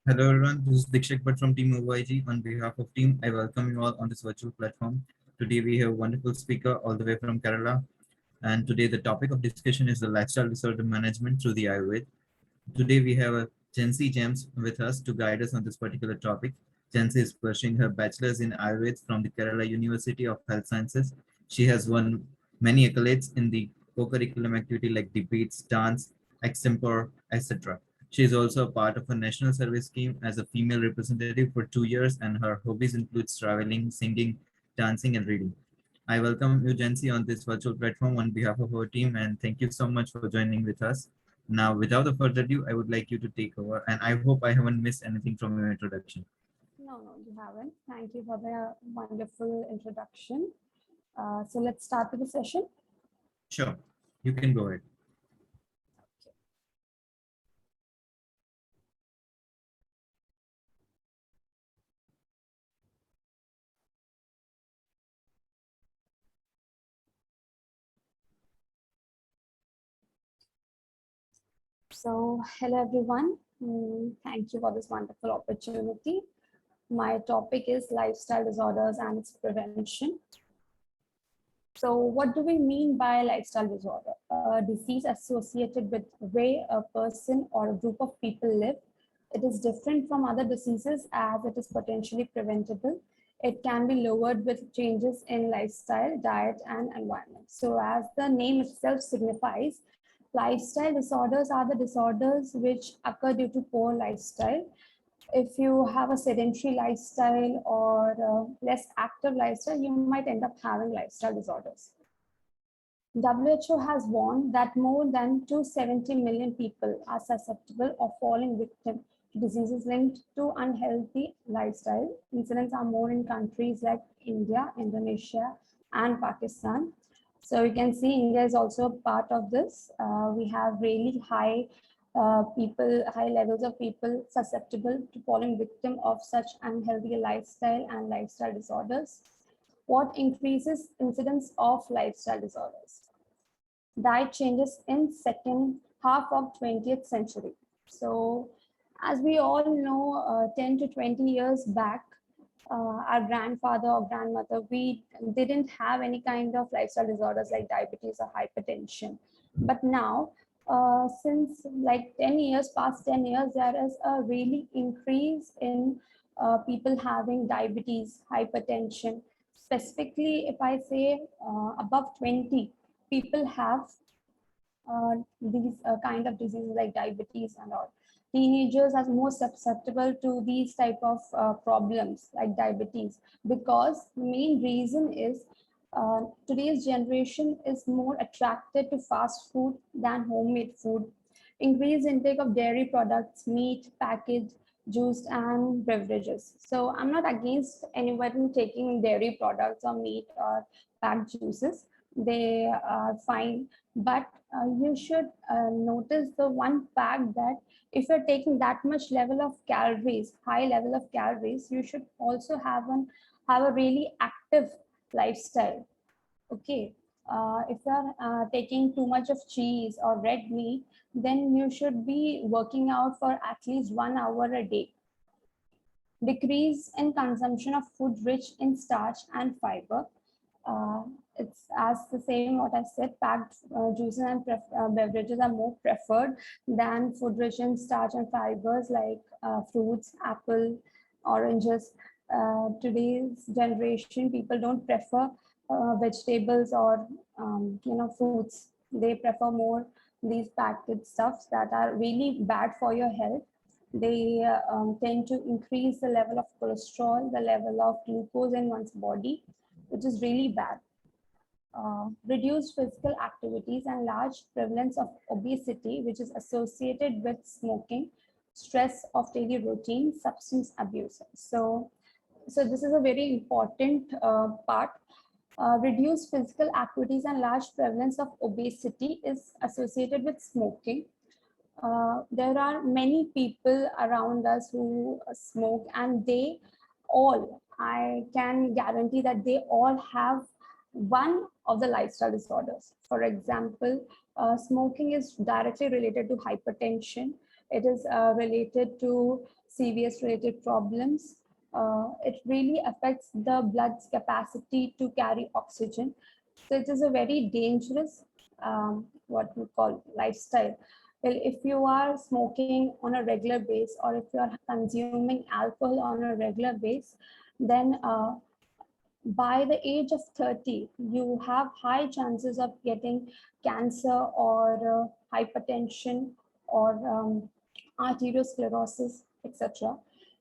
Hello everyone, this is Dikshak Bhatt from Team OYG. On behalf of Team, I welcome you all on this virtual platform. Today we have a wonderful speaker all the way from Kerala. And today the topic of discussion is the lifestyle disorder management through the Ayurveda. Today we have a Jancy James with us to guide us on this particular topic. Jancy is pursuing her bachelor's in Ayurveda from the Kerala University of Health Sciences. She has won many accolades in the co-curriculum activity like debates, dance, extempore, etc. She is also a part of a national service scheme as a female representative for 2 years, and her hobbies includes traveling, singing, dancing, and reading. I welcome you, Jancy, on this virtual platform on behalf of our team, and thank you so much for joining with us. Now, without a further ado, I would like you to take over, and I hope I haven't missed anything from your introduction. No, you haven't. Thank you for the wonderful introduction. So let's start with the session. Sure, you can go ahead. Hello everyone. Thank you for this wonderful opportunity. My topic is lifestyle disorders and its prevention. So, what do we mean by lifestyle disorder? A disease associated with the way a person or a group of people live. It is different from other diseases as it is potentially preventable. It can be lowered with changes in lifestyle, diet, and environment. So, as the name itself signifies, lifestyle disorders are the disorders which occur due to poor lifestyle. If you have a sedentary lifestyle or less active lifestyle, you might end up having lifestyle disorders. WHO has warned that more than 270 million people are susceptible of falling victim to diseases linked to unhealthy lifestyle. Incidents are more in countries like India, Indonesia, and Pakistan. So you can see India is also part of this. We have really high levels of people susceptible to falling victim of such unhealthy lifestyle and lifestyle disorders. What increases incidence of lifestyle disorders? Diet changes in second half of 20th century. So as we all know, 10 to 20 years back, our grandfather or grandmother, we didn't have any kind of lifestyle disorders like diabetes or hypertension. But now, since like 10 years, past 10 years, there is a really increase in people having diabetes, hypertension. Specifically, if I say above 20, people have these kind of diseases like diabetes and all. Teenagers are more susceptible to these type of problems like diabetes because main reason is today's generation is more attracted to fast food than homemade food. Increased intake of dairy products, meat, packaged, juice, and beverages. So I'm not against anyone taking dairy products or meat or packed juices. They are fine, but you should notice the one fact that if you're taking that much level of calories, high level of calories, you should also have a really active lifestyle. Okay. If you're taking too much of cheese or red meat, then you should be working out for at least 1 hour a day. Decrease in consumption of food rich in starch and fiber. Uh, it's as the same what I said, packed juices and beverages are more preferred than food rich in starch and fibers like fruits, apple, oranges. Today's generation, people don't prefer vegetables or fruits. They prefer more these packaged stuffs that are really bad for your health. They tend to increase the level of cholesterol, the level of glucose in one's body, which is really bad. Reduced physical activities and large prevalence of obesity, which is associated with smoking, stress of daily routine, substance abuse. So this is a very important part. Reduced physical activities and large prevalence of obesity is associated with smoking. There are many people around us who smoke, and they all, I can guarantee that they all have one of the lifestyle disorders. For example, smoking is directly related to hypertension. It is related to serious related problems. It really affects the blood's capacity to carry oxygen. So it is a very dangerous, what we call lifestyle. Well, if you are smoking on a regular base, or if you are consuming alcohol on a regular base, then by the age of 30, you have high chances of getting cancer or hypertension or arteriosclerosis, etc.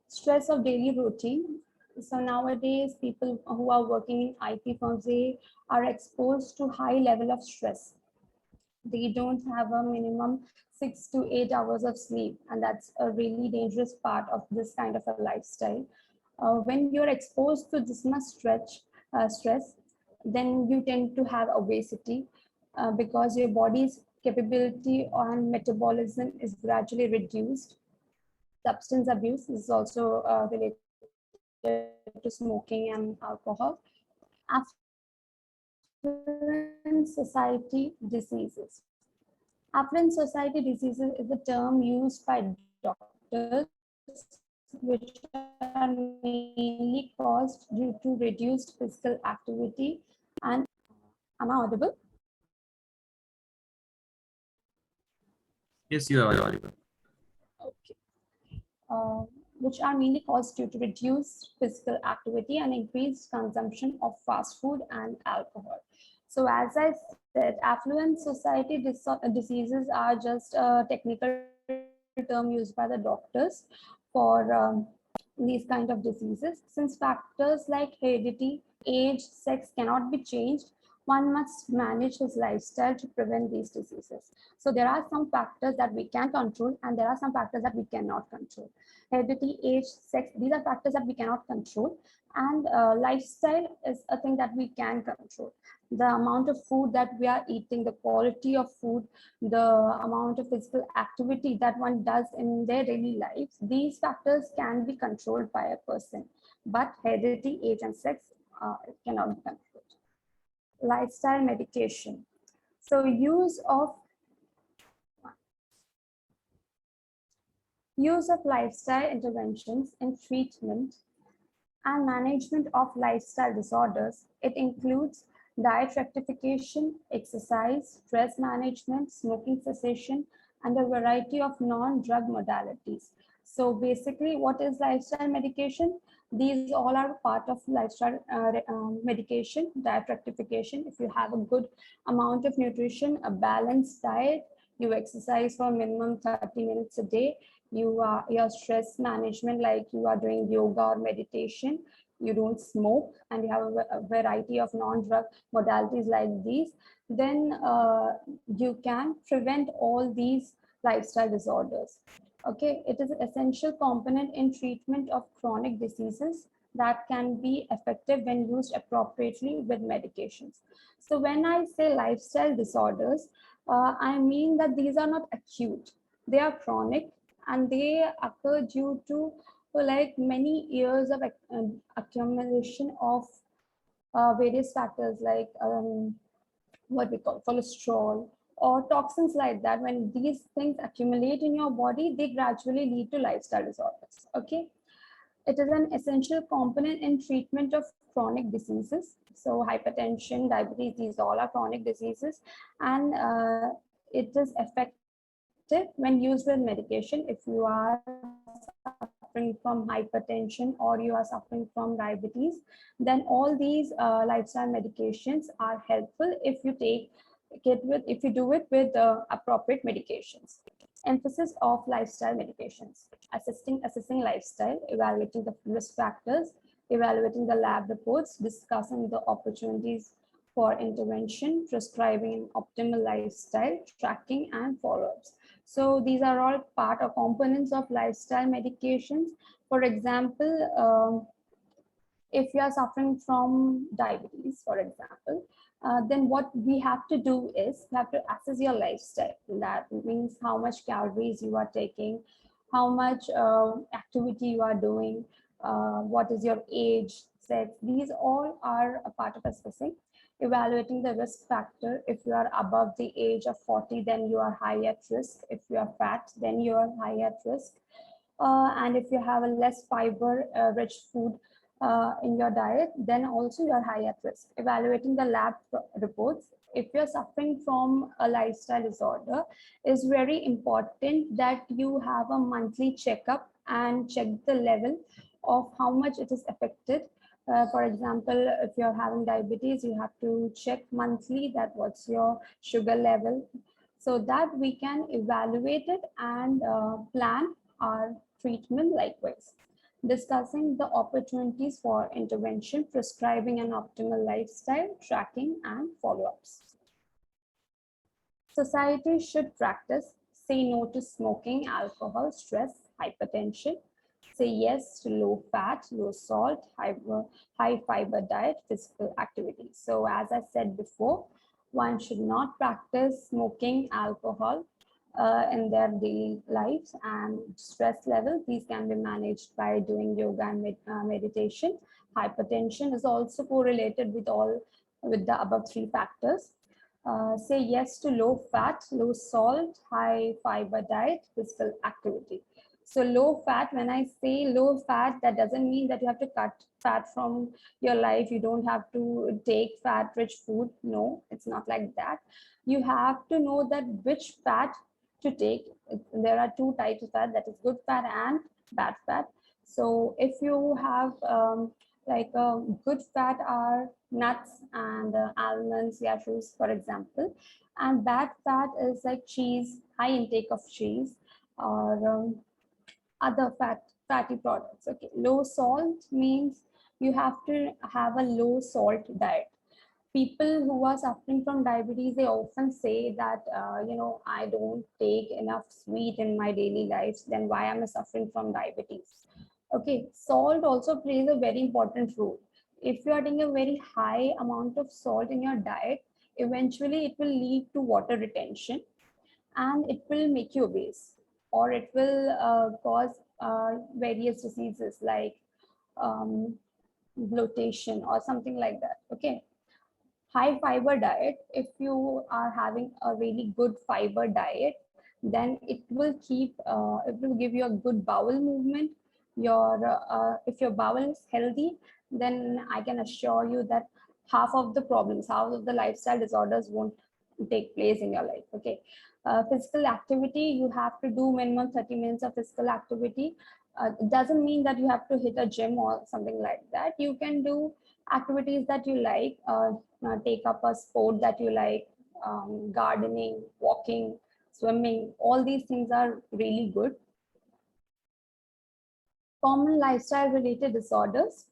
Stress of daily routine. So nowadays, people who are working in IT firms, they are exposed to high level of stress. They don't have a minimum 6 to 8 hours of sleep, and that's a really dangerous part of this kind of a lifestyle. When you're exposed to this much stress, then you tend to have obesity because your body's capability on metabolism is gradually reduced. Substance abuse is also related to smoking and alcohol. Affluent society diseases. Affluent society diseases is a term used by doctors which are mainly caused due to reduced physical activity. And am I audible? Yes, you are audible. Okay. Which are mainly caused due to reduced physical activity and increased consumption of fast food and alcohol. So as I said, affluent society diseases are just a technical term used by the doctors for these kind of diseases. Since factors like heredity, age, sex cannot be changed, one must manage his lifestyle to prevent these diseases. So there are some factors that we can control and there are some factors that we cannot control. Heredity, age, sex, these are factors that we cannot control, and lifestyle is a thing that we can control. The amount of food that we are eating, the quality of food, the amount of physical activity that one does in their daily lives, these factors can be controlled by a person, but heredity, age, and sex cannot be controlled. Lifestyle medication. So use of lifestyle interventions in treatment and management of lifestyle disorders. It includes diet rectification, exercise, stress management, smoking cessation, and a variety of non-drug modalities. So basically, what is lifestyle medication? These all are part of lifestyle medication, diet rectification. If you have a good amount of nutrition, a balanced diet, you exercise for minimum 30 minutes a day, you are your stress management, like you are doing yoga or meditation, you don't smoke, and you have a variety of non-drug modalities like these, then you can prevent all these lifestyle disorders. Okay, it is an essential component in treatment of chronic diseases that can be effective when used appropriately with medications. So when I say lifestyle disorders, I mean that these are not acute, they are chronic, and they occur due to like many years of accumulation of various factors like what we call cholesterol or toxins like that. When these things accumulate in your body, they gradually lead to lifestyle disorders. Okay, it is an essential component in treatment of chronic diseases. So hypertension, diabetes, these all are chronic diseases, and it is effective when used with medication. If you are suffering from hypertension or you are suffering from diabetes, then all these lifestyle medications are helpful if you do it with appropriate medications. Emphasis of lifestyle medications: assessing lifestyle, evaluating the risk factors, evaluating the lab reports, discussing the opportunities for intervention, prescribing optimal lifestyle, tracking, and follow-ups. So these are all part or components of lifestyle medications. For example, if you are suffering from diabetes, for example, then what we have to do is we have to assess your lifestyle. That means how much calories you are taking, how much activity you are doing, what is your age, sex. These all are a part of assessing. Evaluating the risk factor: if you are above the age of 40, then you are high at risk. If you are fat, then you are high at risk. And if you have a less fiber rich food in your diet, then also you're high at risk. Evaluating the lab reports, if you're suffering from a lifestyle disorder, is very important that you have a monthly checkup and check the level of how much it is affected. For example, if you're having diabetes, you have to check monthly that what's your sugar level, so that we can evaluate it and plan our treatment likewise. Discussing the opportunities for intervention, prescribing an optimal lifestyle, tracking and follow-ups. Society should practice say no to smoking, alcohol, stress, hypertension. Say yes to low fat, low salt, high fiber diet, physical activity. So as I said before, one should not practice smoking, alcohol in their daily lives, and stress levels. These can be managed by doing yoga and meditation. Hypertension is also correlated with the above three factors. Say yes to low fat, low salt, high fiber diet, physical activity. So low fat, when I say low fat, that doesn't mean that you have to cut fat from your life. You don't have to take fat rich food. No, it's not like that. You have to know that which fat to take. There are two types of fat, that is good fat and bad fat. So if you have like good fat are nuts and almonds, cashews, for example, and bad fat is like cheese, high intake of cheese, or other fatty products. Okay, low salt means you have to have a low salt diet. People who are suffering from diabetes, they often say that I don't take enough sweet in my daily lives, then why am I suffering from diabetes? Okay, salt also plays a very important role. If you are taking a very high amount of salt in your diet, eventually it will lead to water retention and it will make you obese, or it will cause various diseases like um, bloatation or something like that. Okay, high fiber diet, if you are having a really good fiber diet, then it will give you a good bowel movement. Your if your bowel is healthy, then I can assure you that half of the lifestyle disorders won't take place in your life. Okay, physical activity, you have to do minimum 30 minutes of physical activity. It doesn't mean that you have to hit a gym or something like that. You can do activities that you like, take up a sport that you like, gardening, walking, swimming, all these things are really good. Common lifestyle related disorders: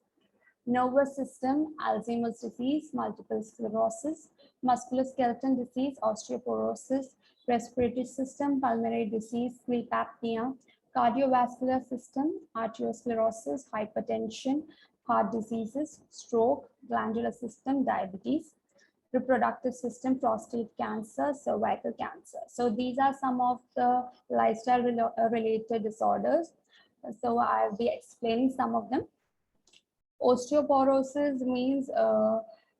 nervous system, Alzheimer's disease, multiple sclerosis, musculoskeletal disease, osteoporosis, respiratory system, pulmonary disease, sleep apnea, cardiovascular system, arteriosclerosis, hypertension, heart diseases, stroke, glandular system, diabetes, reproductive system, prostate cancer, cervical cancer. So these are some of the lifestyle related disorders. So I'll be explaining some of them. Osteoporosis means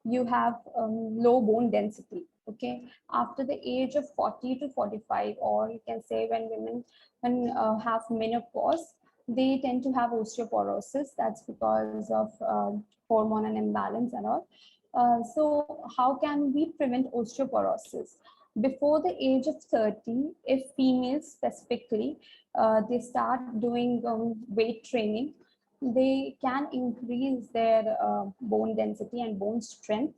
you have low bone density. Okay, after the age of 40 to 45, or you can say when women have menopause, they tend to have osteoporosis. That's because of hormonal imbalance and all. So how can we prevent osteoporosis? Before the age of 30, if females specifically, they start doing weight training, they can increase their bone density and bone strength.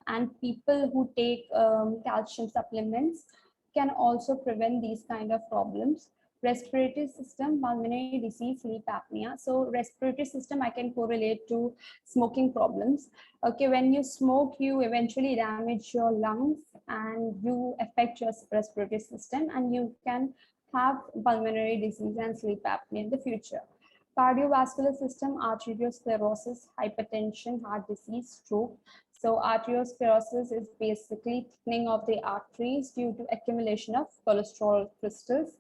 And people who take calcium supplements can also prevent these kind of problems. Respiratory system, pulmonary disease, sleep apnea. So respiratory system, I can correlate to smoking problems. Okay, when you smoke, you eventually damage your lungs and you affect your respiratory system, and you can have pulmonary disease and sleep apnea in the future. Cardiovascular system, arteriosclerosis, hypertension, heart disease, stroke. So arteriosclerosis is basically thickening of the arteries due to accumulation of cholesterol crystals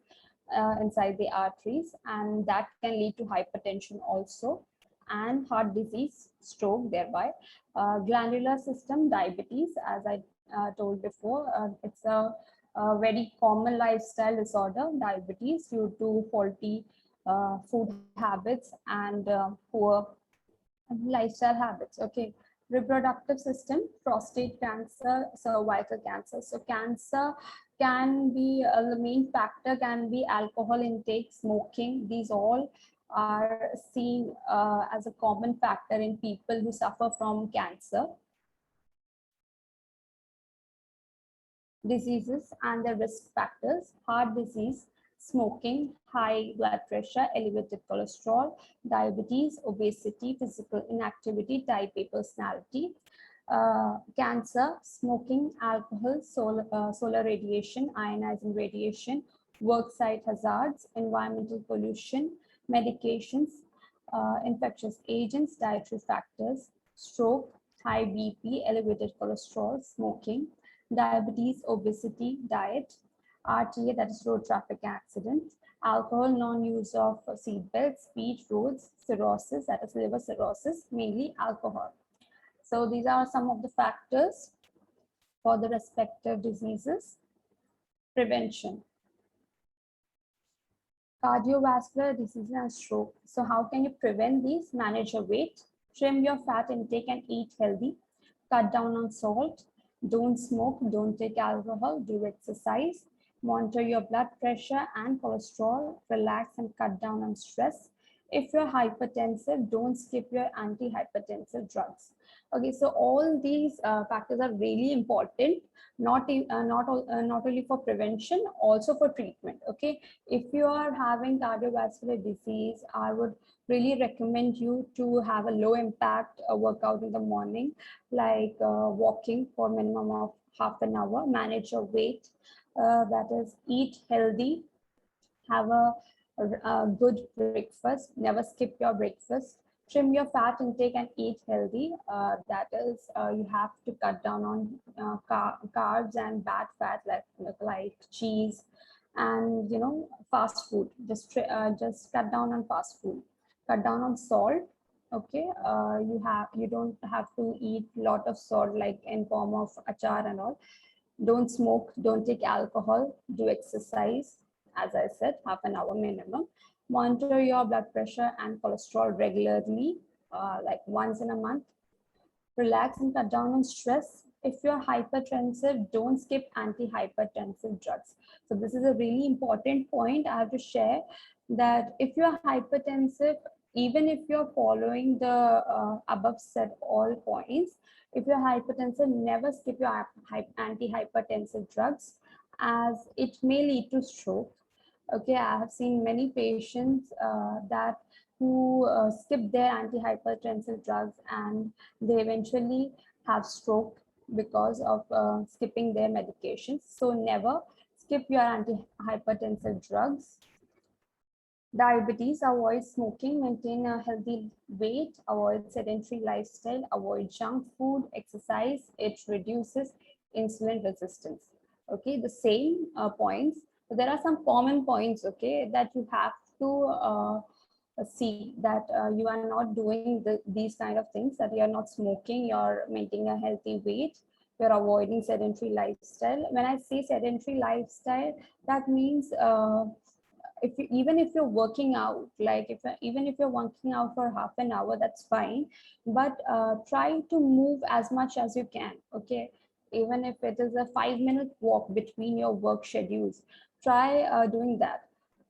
inside the arteries, and that can lead to hypertension also, and heart disease, stroke thereby. Glandular system, diabetes, as I told before, it's a very common lifestyle disorder, diabetes, due to faulty food habits, and poor lifestyle habits. Okay, reproductive system, prostate cancer, cervical cancer. So cancer can be the main factor can be alcohol intake, smoking. These all are seen as a common factor in people who suffer from cancer. Diseases and the risk factors: heart disease, smoking, high blood pressure, elevated cholesterol, diabetes, obesity, physical inactivity, type A personality, cancer, smoking, alcohol, solar radiation, ionizing radiation, worksite hazards, environmental pollution, medications, infectious agents, dietary factors, stroke, high BP, elevated cholesterol, smoking, diabetes, obesity, diet, RTA, that is road traffic accident, alcohol, non-use of seat belts, speed, roads, cirrhosis, that is liver cirrhosis, mainly alcohol. So these are some of the factors for the respective diseases. Prevention. Cardiovascular disease and stroke. So how can you prevent these? Manage your weight, trim your fat intake and eat healthy, cut down on salt, don't smoke, don't take alcohol, do exercise, monitor your blood pressure and cholesterol, relax and cut down on stress. If you're hypertensive, don't skip your antihypertensive drugs. Okay, so all these factors are really important, not only for prevention, also for treatment. Okay, if you are having cardiovascular disease, I would really recommend you to have a low impact workout in the morning, like walking for minimum of half an hour, manage your weight, that is eat healthy, have a good breakfast, never skip your breakfast, trim your fat intake and eat healthy. That is, you have to cut down on carbs and bad fat like cheese and fast food. Just cut down on fast food, cut down on salt. Okay, you don't have to eat lot of salt like in form of achar and all. Don't smoke, don't take alcohol, do exercise, as I said, half an hour minimum. Monitor your blood pressure and cholesterol regularly, like once in a month. Relax and cut down on stress. If you're hypertensive, don't skip antihypertensive drugs. So this is a really important point I have to share, that if you're hypertensive, even if you're following the above said all points, if you're hypertensive, never skip your antihypertensive drugs, as it may lead to stroke. Okay, I have seen many patients that who skip their antihypertensive drugs and they eventually have stroke because of skipping their medications. So never skip your antihypertensive drugs. Diabetes: avoid smoking, maintain a healthy weight, avoid sedentary lifestyle, avoid junk food, exercise, it reduces insulin resistance. Okay, the same points. So there are some common points, okay, that you have to see that you are not doing these kind of things, that you are not smoking, you're maintaining a healthy weight, you're avoiding sedentary lifestyle. When I say sedentary lifestyle, that means even if you're working out, like even if you're working out for half an hour, that's fine, but try to move as much as you can. Okay, even if it is a 5-minute walk between your work schedules, try doing that.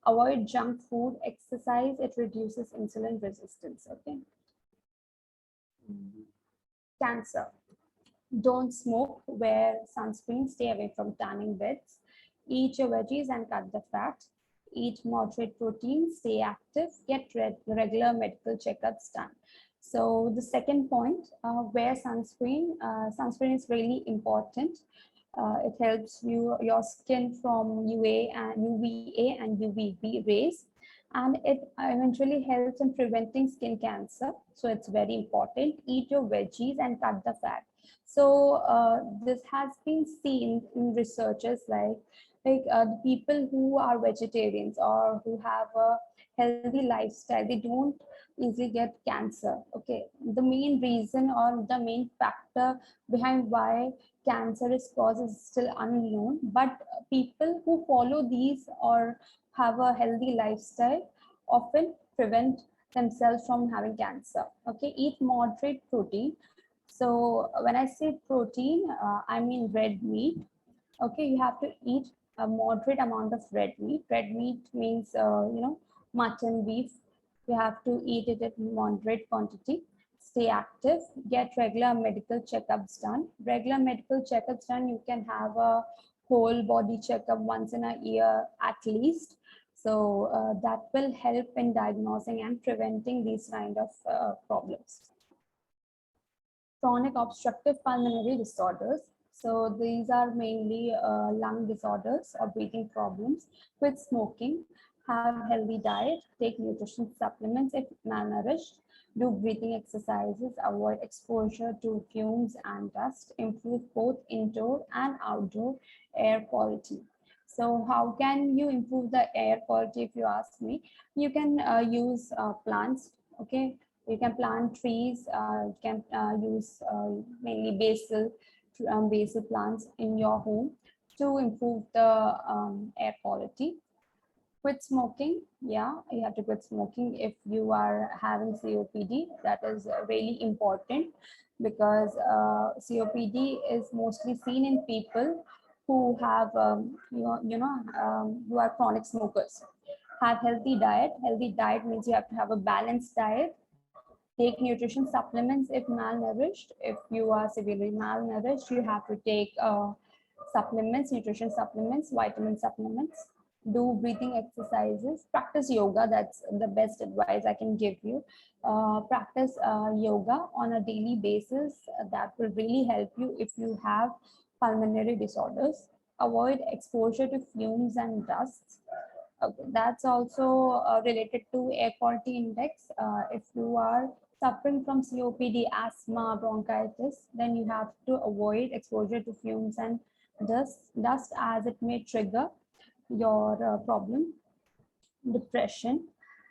Avoid junk food, exercise, it reduces insulin resistance. Okay. Cancer: don't smoke, wear sunscreen, stay away from tanning beds, eat your veggies and cut the fat, eat moderate protein, stay active, get regular medical checkups done. So the second point, wear sunscreen. Sunscreen is really important. It helps your skin from UVA and UVB rays, and it eventually helps in preventing skin cancer. So it's very important. Eat your veggies and cut the fat. So this has been seen in researchers, like the people who are vegetarians or who have a healthy lifestyle, they don't easily get cancer. Okay, the main reason or the main factor behind why cancer is caused is still unknown, but people who follow these or have a healthy lifestyle, often prevent themselves from having cancer. Okay, eat moderate protein. So when I say protein, I mean red meat. Okay, you have to eat a moderate amount of red meat. Red meat means mutton, beef. You have to eat it at moderate quantity. Stay active, get regular medical checkups done. Regular medical checkups done, you can have a whole body checkup once in a year at least. So that will help in diagnosing and preventing these kind of problems. Chronic obstructive pulmonary disorders. So these are mainly lung disorders or breathing problems. Quit smoking, have healthy diet, take nutrition supplements if malnourished, do breathing exercises, avoid exposure to fumes and dust, improve both indoor and outdoor air quality. So how can you improve the air quality if you ask me? You can use plants, okay? You can plant trees, you can use mainly basil plants in your home to improve the air quality. Quit smoking. Yeah, you have to quit smoking if you are having COPD. That is really important because COPD is mostly seen in people who have, who are chronic smokers. Have healthy diet. Healthy diet means you have to have a balanced diet. Take nutrition supplements if malnourished. If you are severely malnourished, you have to take supplements, nutrition supplements, vitamin supplements. Do breathing exercises. Practice yoga. That's the best advice I can give you. Practice yoga on a daily basis. That will really help you if you have pulmonary disorders. Avoid exposure to fumes and dusts. Okay, that's also related to air quality index. If you are suffering from COPD, asthma, bronchitis, then you have to avoid exposure to fumes and dust as it may trigger your problem. Depression.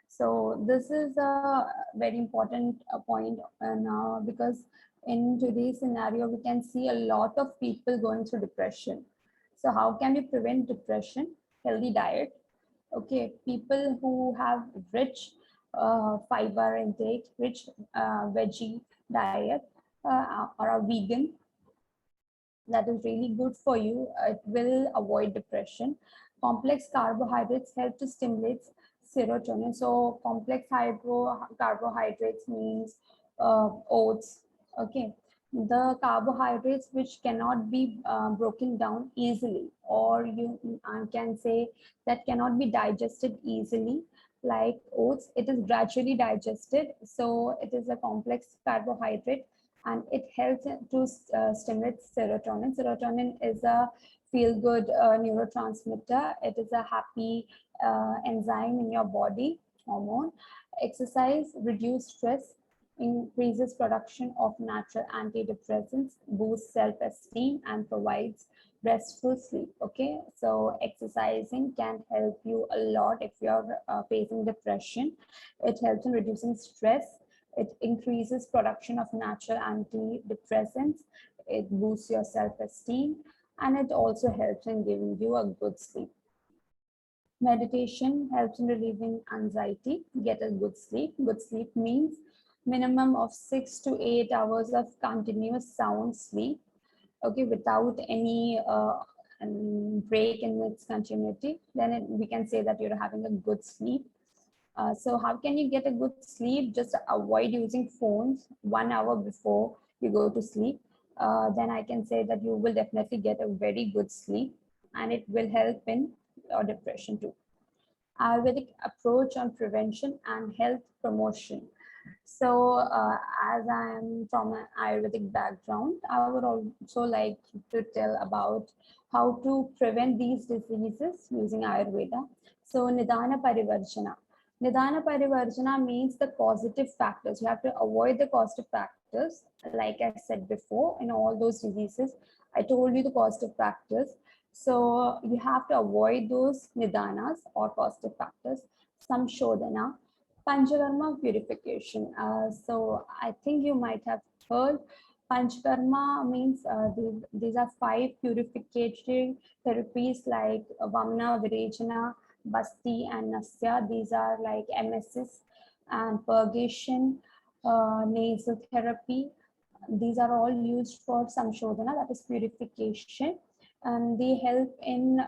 So this is a very important point now, because in today's scenario, we can see a lot of people going through depression. So how can we prevent depression? Healthy diet. Okay, people who have rich fiber intake, rich veggie diet, or a vegan, that is really good for you. It will avoid depression. Complex carbohydrates help to stimulate serotonin. So complex carbohydrates means oats. Okay, the carbohydrates which cannot be broken down easily, or you can say that cannot be digested easily, like oats. It is gradually digested, so it is a complex carbohydrate, and it helps to stimulate serotonin. Serotonin is a feel-good neurotransmitter. It is a happy enzyme in your body, hormone. Exercise reduce stress, increases production of natural antidepressants, boosts self-esteem, and provides restful sleep. Okay, so exercising can help you a lot if you're facing depression. It helps in reducing stress. It increases production of natural antidepressants. It boosts your self-esteem, and it also helps in giving you a good sleep. Meditation helps in relieving anxiety. Get a good sleep. Good sleep means minimum of 6 to 8 hours of continuous sound sleep. Okay, without any break in its continuity, then we can say that you're having a good sleep. So how can you get a good sleep? Just avoid using phones 1 hour before you go to sleep. Then I can say that you will definitely get a very good sleep, and it will help in your depression too. Ayurvedic approach on prevention and health promotion. So as I am from an Ayurvedic background, I would also like to tell about how to prevent these diseases using Ayurveda. So Nidana Parivarjana. Nidana Parivarjana means the causative factors. You have to avoid the causative factors. Like I said before, in all those diseases, I told you the causative factors. So you have to avoid those nidanas or causative factors. Samshodhana, Panchakarma purification. So I think you might have heard Panchakarma means these are 5 purificatory therapies like Vamna, Virechana, Basti and Nasya. These are like MSS and purgation, nasal therapy. These are all used for samshodhana, that is purification, and they help in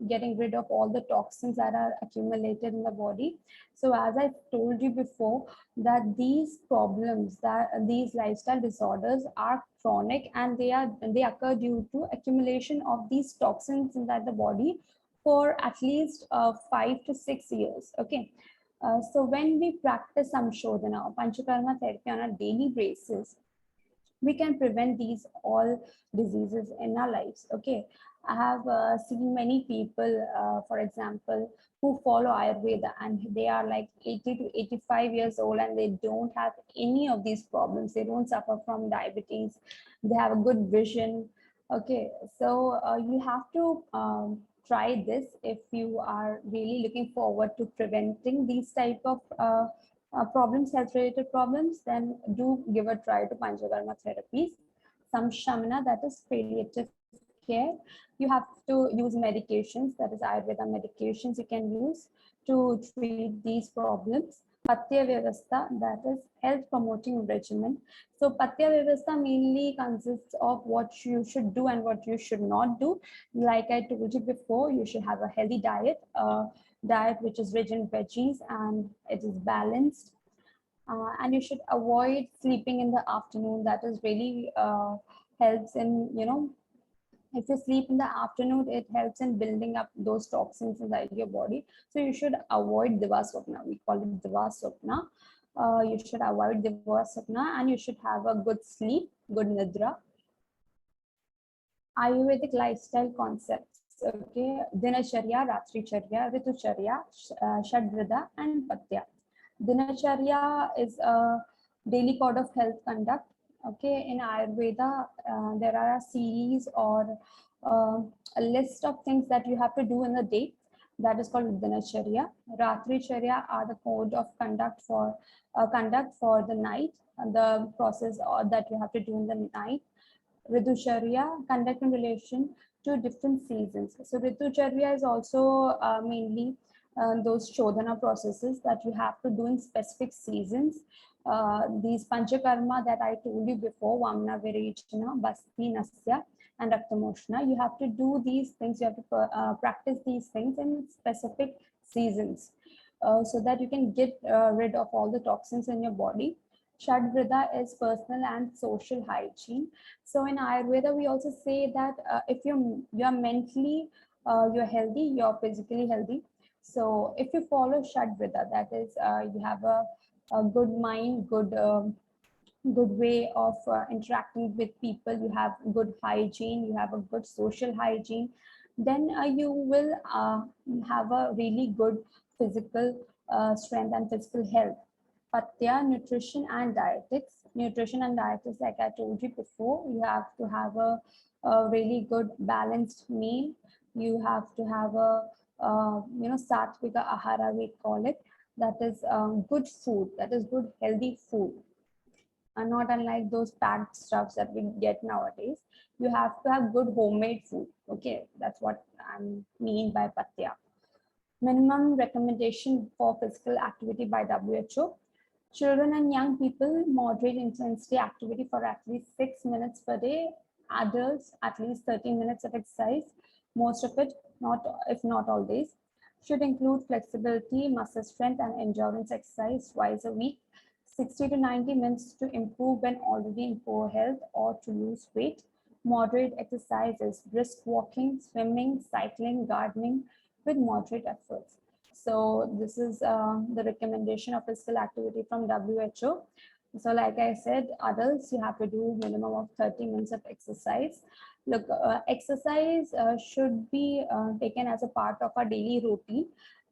getting rid of all the toxins that are accumulated in the body. So as I told you before, that these problems, that these lifestyle disorders are chronic, and they occur due to accumulation of these toxins inside the body for at least 5 to 6 years. Okay. So when we practice samshodhana or panchakarma therapy on a daily basis, we can prevent these all diseases in our lives. Okay. I have seen many people, for example, who follow Ayurveda, and they are like 80 to 85 years old, and they don't have any of these problems. They don't suffer from diabetes. They have a good vision. Okay. So you have to try this if you are really looking forward to preventing these type of problems, health related problems, then do give a try to Panchakarma therapies. Samshamana, that is palliative care. You have to use medications, that is Ayurveda medications you can use to treat these problems. Patya Vyavastha, that is health promoting regimen. So Patya Vyavastha mainly consists of what you should do and what you should not do. Like I told you before, you should have a healthy diet which is rich in veggies and it is balanced. And you should avoid sleeping in the afternoon. That is really helps in, if you sleep in the afternoon, it helps in building up those toxins inside your body. So you should avoid Divaswapna. We call it Divaswapna. You should avoid Divaswapna, and you should have a good sleep, good nidra. Ayurvedic lifestyle concepts. Okay, Dinacharya, Ratricharya, Ritucharya, Shadvrida, and Patya. Dinacharya is a daily code of health conduct. Okay, in Ayurveda, there are a series or a list of things that you have to do in the day. That is called Dinacharya. Ratricharya are the code of conduct for the night, the process that you have to do in the night. Ritucharya, conduct in relation to different seasons. So Ritucharya is also mainly those Shodhana processes that you have to do in specific seasons. These Panchakarma that I told you before, Vamna, Virechana, Basti, Nasya, and Raktamoshna, you have to do these things, you have to practice these things in specific seasons so that you can get rid of all the toxins in your body. Shadvrida is personal and social hygiene. So in Ayurveda, we also say that if you're mentally you're healthy, you're physically healthy. So if you follow Shadvrida, that is you have a good mind, good way of interacting with people, you have good hygiene, you have a good social hygiene, then you will have a really good physical strength and physical health. Patya, nutrition and dietetics. Nutrition and dietetics, like I told you before, you have to have a really good balanced meal. You have to have a sattvika ahara, we call it. That is good food. That is good healthy food, and not unlike those packed stuffs that we get nowadays. You have to have good homemade food. Okay, that's what I mean by patya. Minimum recommendation for physical activity by WHO. Children and young people, moderate intensity activity for at least 6 minutes per day. Adults, at least 30 minutes of exercise. Most of it, not if not all days. Should include flexibility, muscle strength, and endurance exercise twice a week. 60 to 90 minutes to improve when already in poor health or to lose weight. Moderate exercises, brisk walking, swimming, cycling, gardening with moderate efforts. So this is the recommendation of physical activity from WHO. So like I said, adults, you have to do minimum of 30 minutes of exercise. Look, exercise should be taken as a part of our daily routine.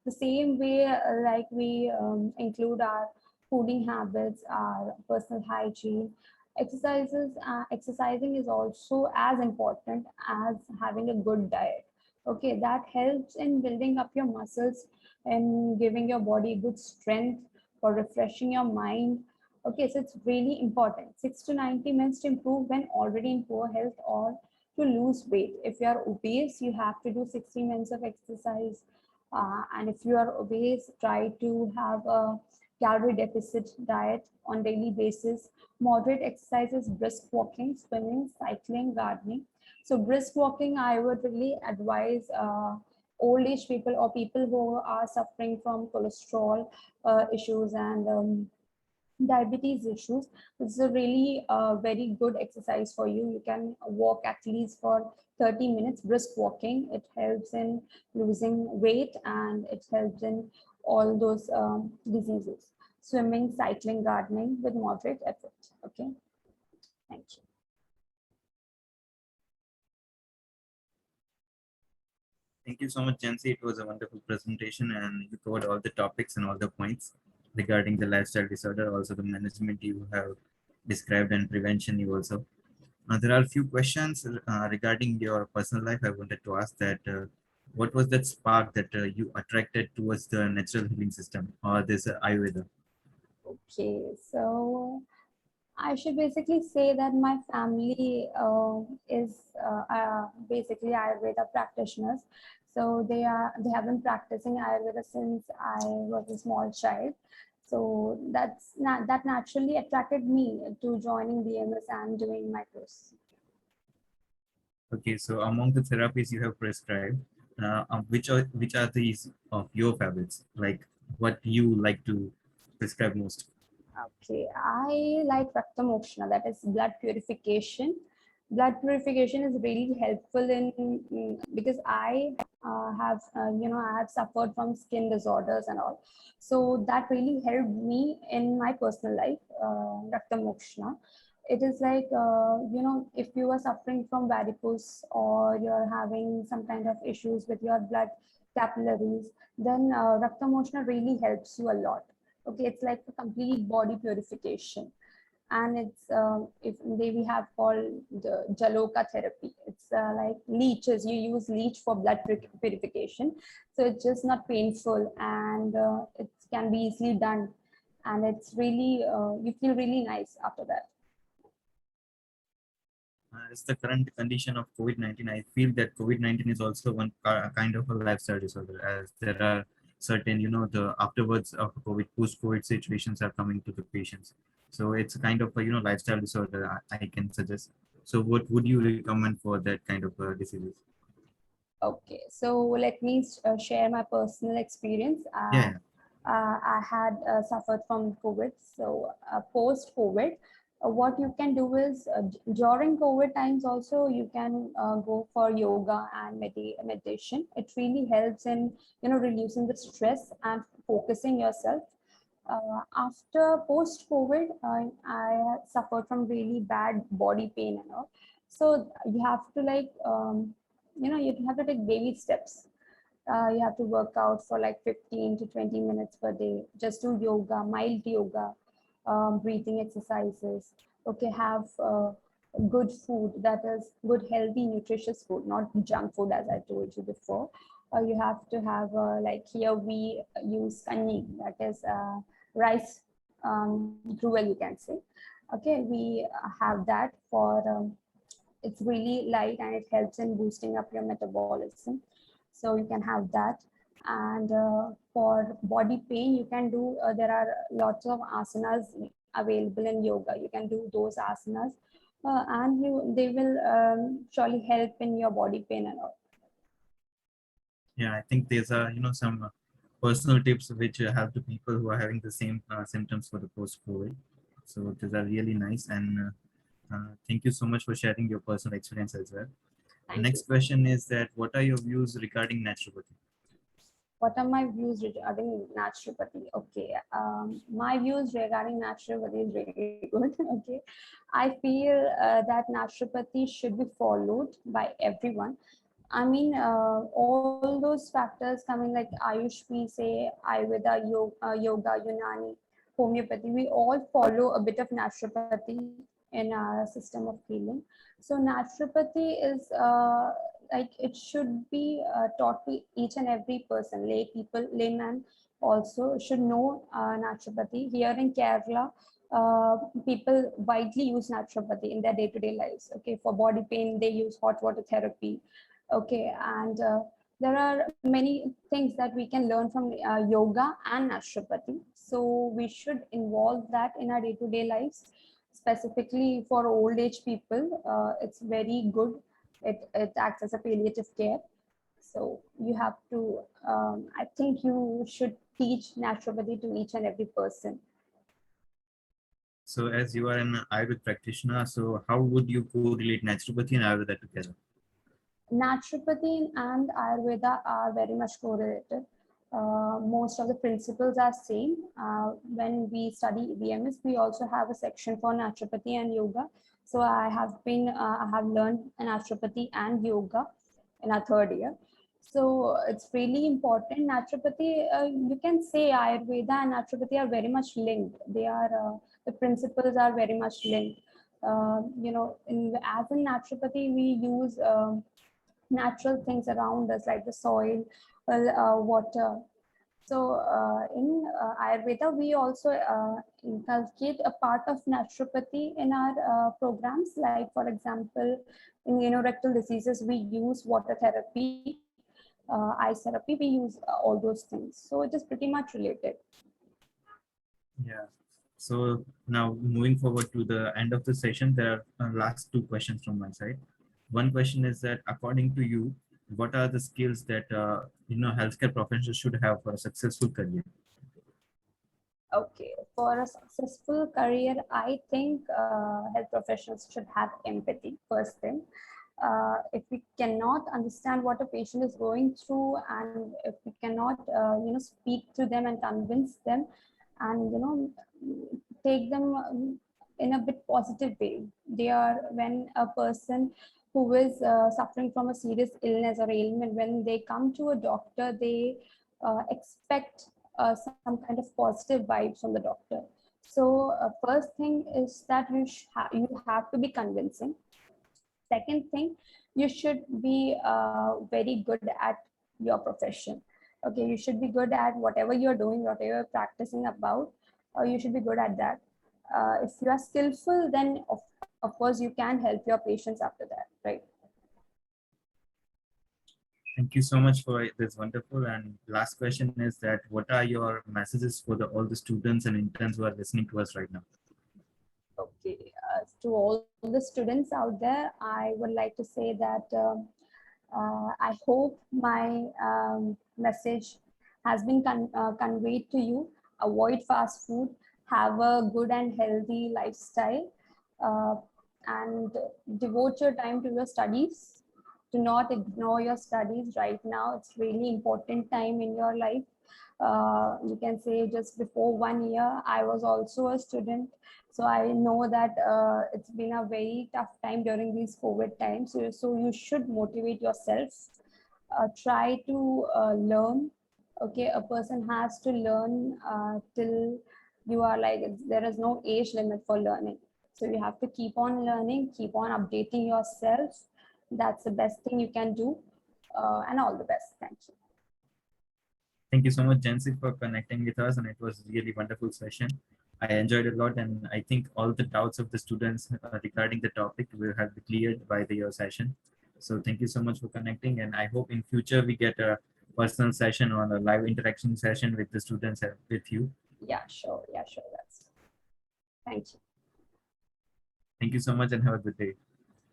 The same way like we include our fooding habits, our personal hygiene. Exercising is also as important as having a good diet. Okay, that helps in building up your muscles and giving your body good strength, for refreshing your mind. Okay, so it's really important. 6 to 90 minutes to improve when already in poor health or to lose weight. If you are obese, you have to do 60 minutes of exercise. And if you are obese, try to have a calorie deficit diet on daily basis. Moderate exercises, brisk walking, swimming, cycling, gardening. So brisk walking, I would really advise old age people or people who are suffering from cholesterol issues and diabetes issues. This is a really very good exercise for you. You can walk at least for 30 minutes, brisk walking. It helps in losing weight and it helps in all those diseases. Swimming, cycling, gardening with moderate effort. Okay, thank you. Thank you so much, Jancy. It was a wonderful presentation and you covered all the topics and all the points regarding the lifestyle disorder, also the management you have described and prevention you also. There are a few questions regarding your personal life. I wanted to ask that what was that spark that you attracted towards the natural healing system or this Ayurveda? Okay, so I should basically say that my family is basically Ayurveda practitioners. So they have been practicing Ayurveda since I was a small child. So that naturally attracted me to joining BMS and doing my course. Okay, so among the therapies you have prescribed, which are these of your favorites? Like what you like to prescribe most? Okay, I like Rakta Mokshana, that is blood purification. Blood purification is really helpful in because I I have suffered from skin disorders and all, so that really helped me in my personal life. Rakta Mokshana, it is like if you are suffering from varicose or you're having some kind of issues with your blood capillaries, then Rakta Mokshana really helps you a lot. Okay, it's like a complete body purification, and it's if they we have called the Jaloka therapy. It's like leeches. You use leech for blood purification, so it's just not painful and it can be easily done, and it's really you feel really nice after that. As the current condition of COVID-19, I feel that COVID-19 is also one kind of a lifestyle disorder, as there are certain, the afterwards of COVID, post-COVID situations are coming to the patients. So it's a kind of a, lifestyle disorder I can suggest. So what would you recommend for that kind of diseases? Okay, so let me share my personal experience. Yeah, I had suffered from COVID. So post COVID, what you can do is during COVID times also you can go for yoga and meditation. It really helps in reducing the stress and focusing yourself. After post COVID, I suffered from really bad body pain and all. So you have to like you have to take baby steps. You have to work out for like 15 to 20 minutes per day. Just do yoga, mild yoga, breathing exercises. Okay, have good food, that is good, healthy, nutritious food, not junk food, as I told you before. You have to have like here we use kanni, that is rice gruel, you can say. Okay, we have that for it's really light and it helps in boosting up your metabolism, so you can have that. And for body pain you can do there are lots of asanas available in yoga. You can do those asanas and they will surely help in your body pain and all. yeah. I think there's some personal tips which help the people who are having the same symptoms for the post-COVID. So these are really nice and thank you so much for sharing your personal experience as well. The Thank you. next question is that what are your views regarding naturopathy? What are my views regarding naturopathy? Okay, my views regarding naturopathy is really good. Okay, I feel that naturopathy should be followed by everyone. I mean, all those factors coming like Ayush, we say Ayurveda, yoga, Unani, homeopathy, we all follow a bit of naturopathy in our system of healing. So naturopathy is like it should be taught to each and every person, lay people, layman also should know naturopathy. Here in Kerala, people widely use naturopathy in their day-to-day lives. Okay, for body pain, they use hot water therapy. Okay, and there are many things that we can learn from yoga and naturopathy. So we should involve that in our day-to-day lives, specifically for old age people. It's very good. It acts as a palliative care. So you have to, I think you should teach naturopathy to each and every person. So as you are an Ayurveda practitioner, so how would you correlate naturopathy and Ayurveda together? Naturopathy and Ayurveda are very much correlated. Most of the principles are same. When we study BMS, we also have a section for naturopathy and yoga. So I have learned naturopathy and yoga in our third year. So it's really important. Naturopathy, you can say Ayurveda and naturopathy are very much linked. The principles are very much linked. As in naturopathy, we use natural things around us like the soil, water. So in Ayurveda, we also inculcate a part of naturopathy in our programs. Like for example, in rectal diseases, we use water therapy, ice therapy, we use all those things. So it is pretty much related. Yeah. So now moving forward to the end of the session, there are last two questions from my side. One question is that according to you, what are the skills that healthcare professionals should have for a successful career? Okay, for a successful career, I think health professionals should have empathy, first thing. If we cannot understand what a patient is going through, and if we cannot, speak to them and convince them, and take them in a bit positive way, when a person who is suffering from a serious illness or ailment, when they come to a doctor, they expect some kind of positive vibes from the doctor. So first thing is that you have to be convincing. Second thing, you should be very good at your profession. Okay, you should be good at whatever you're doing, whatever you're practicing about. You should be good at that. If you are skillful, then of course you can help your patients after that, right? Thank you so much for this wonderful. And last question is that what are your messages for all the students and interns who are listening to us right now? Okay, to all the students out there, I would like to say that I hope my message has been conveyed to you. Avoid fast food, have a good and healthy lifestyle, uh, and devote your time to your studies. Do not ignore your studies right now. It's really important time in your life. You can say just before 1 year, I was also a student. So I know that it's been a very tough time during these COVID times. So you should motivate yourself. Try to learn. Okay, a person has to learn till you are like, there is no age limit for learning. So you have to keep on learning, keep on updating yourself. That's the best thing you can do. And all the best. Thank you. Thank you so much, Jansi, for connecting with us, and it was really wonderful session. I enjoyed it a lot, and I think all the doubts of the students regarding the topic will have been cleared by your session. So thank you so much for connecting, and I hope in future we get a personal session or a live interaction session with the students and with you. Yeah, sure. Yeah, sure. Thank you. Thank you so much, and have a good day.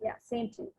Yeah, same to you.